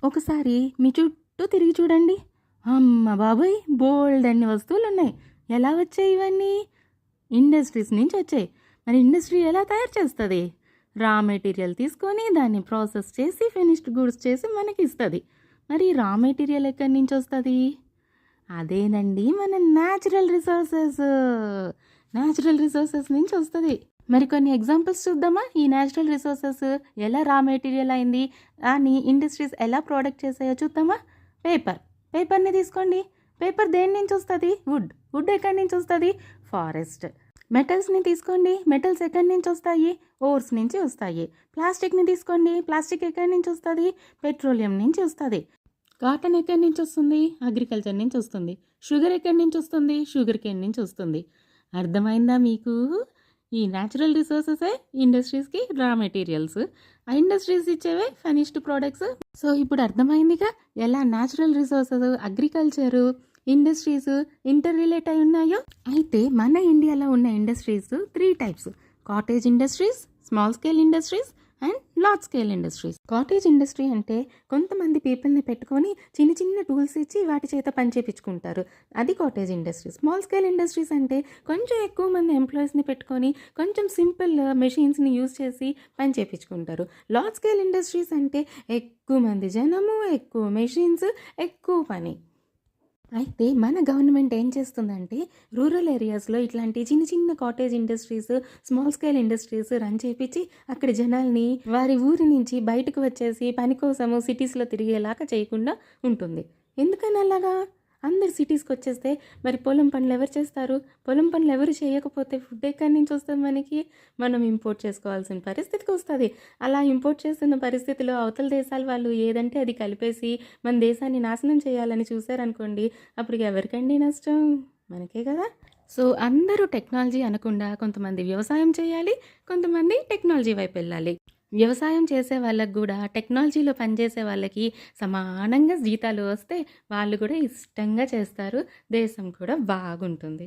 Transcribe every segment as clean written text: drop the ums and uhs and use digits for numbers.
ఒకసారి మీ చుట్టూ తిరిగి చూడండి. అమ్మ బాబోయ్, బోల్డ్ అన్ని వస్తువులు ఉన్నాయి. ఎలా వచ్చాయి ఇవన్నీ? ఇండస్ట్రీస్ నుంచి వచ్చాయి. మరి ఇండస్ట్రీ ఎలా తయారు చేస్తుంది? రా మెటీరియల్ తీసుకొని దాన్ని ప్రాసెస్ చేసి ఫినిష్డ్ గూడ్స్ చేసి మనకి ఇస్తుంది. మరి రా మెటీరియల్ ఎక్కడి నుంచి వస్తుంది? అదేనండి మన న్యాచురల్ రిసోర్సెస్ నుంచి వస్తుంది. మరి కొన్ని ఎగ్జాంపుల్స్ చూద్దామా? ఈ న్యాచురల్ రిసోర్సెస్ ఎలా రా మెటీరియల్ అయింది అని ఇండస్ట్రీస్ ఎలా ప్రోడక్ట్ చేసాయో చూద్దామా? పేపర్ని తీసుకోండి. పేపర్ దేని నుంచి వస్తుంది? వుడ్ ఎక్కడి నుంచి వస్తుంది? ఫారెస్ట్. మెటల్స్ని తీసుకోండి. మెటల్స్ ఎక్కడి నుంచి వస్తాయి? ఓర్స్ నుంచి వస్తాయి. ప్లాస్టిక్ని తీసుకోండి. ప్లాస్టిక్ ఎక్కడి నుంచి వస్తుంది? పెట్రోలియం నుంచి వస్తుంది. కాటన్ ఎక్కడి నుంచి వస్తుంది? అగ్రికల్చర్ నుంచి వస్తుంది. షుగర్ ఎక్కడి నుంచి వస్తుంది? షుగర్ కేన్ నుంచి వస్తుంది. అర్థమైందా మీకు? ఈ న్యాచురల్ రిసోర్సెసే ఇండస్ట్రీస్కి రా మెటీరియల్స్, ఆ ఇండస్ట్రీస్ ఇచ్చేవే ఫినిష్డ్ ప్రోడక్ట్స్. సో ఇప్పుడు అర్థమైందిగా ఎలా natural resources, agriculture, industries inter relate అయి ఉన్నాయో. అయితే మన ఇండియాలో ఉన్న industries 3 types: cottage industries, small scale industries and large scale industries. Cottage industry అంటే కొంతమంది పీపుల్ని పెట్టుకొని చిన్న చిన్న టూల్స్ ఇచ్చి వాటి చేత పని చేయించుకుంటారు, అది cottage industry. Small scale industries అంటే కొంచెం ఎక్కువ మంది ఎంప్లాయీస్ని పెట్టుకొని కొంచెం సింపుల్ మెషిన్స్ని యూజ్ చేసి పని చేయించుకుంటారు. లార్జ్ స్కేల్ ఇండస్ట్రీస్ అంటే ఎక్కువ మంది జనము, ఎక్కువ మెషిన్స్, ఎక్కువ పని. అయితే మన గవర్నమెంట్ ఏం చేస్తుందంటే రూరల్ ఏరియాస్లో ఇట్లాంటి చిన్న చిన్న cottage industries, small scale industries run చేయించి అక్కడ జనాల్ని వారి ఊరి నుంచి బయటకు వచ్చేసి పని కోసము సిటీస్లో తిరిగేలాగా చేయకుండా ఉంటుంది. ఎందుకని అలాగా? అందరు సిటీస్కి వచ్చేస్తే మరి పొలం పనులు ఎవరు చేస్తారు? పొలం పనులు ఎవరు చేయకపోతే ఫుడ్ ఎక్కడి నుంచి వస్తుంది మనకి? మనం ఇంపోర్ట్ చేసుకోవాల్సిన పరిస్థితికి వస్తుంది. అలా ఇంపోర్ట్ చేస్తున్న పరిస్థితిలో అవతల దేశాల వాళ్ళు ఏదంటే అది కలిపేసి మన దేశాన్ని నాశనం చేయాలని చూశారనుకోండి, అప్పుడు ఎవరికండి నష్టం? మనకే కదా. సో అందరూ టెక్నాలజీ అనకుండా కొంతమంది వ్యవసాయం చేయాలి, కొంతమంది టెక్నాలజీ వైపు వెళ్ళాలి. వ్యవసాయం చేసే వాళ్ళకు కూడా టెక్నాలజీలో పనిచేసే వాళ్ళకి సమానంగా జీతాలు వస్తే వాళ్ళు కూడా ఇష్టంగా చేస్తారు, దేశం కూడా బాగుంటుంది.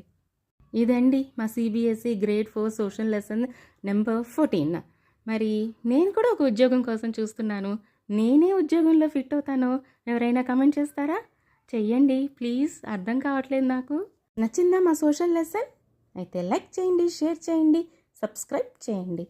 ఇదండి మా CBSE grade 4 social lesson number 14. మరి నేను కూడా ఒక ఉద్యోగం కోసం చూస్తున్నాను. నేనే ఉద్యోగంలో ఫిట్ అవుతానో ఎవరైనా కమెంట్ చేస్తారా? చెయ్యండి ప్లీజ్, అర్థం కావట్లేదు నాకు. నచ్చిందా మా సోషల్ లెసన్? అయితే లైక్ చేయండి, షేర్ చేయండి, సబ్స్క్రైబ్ చేయండి.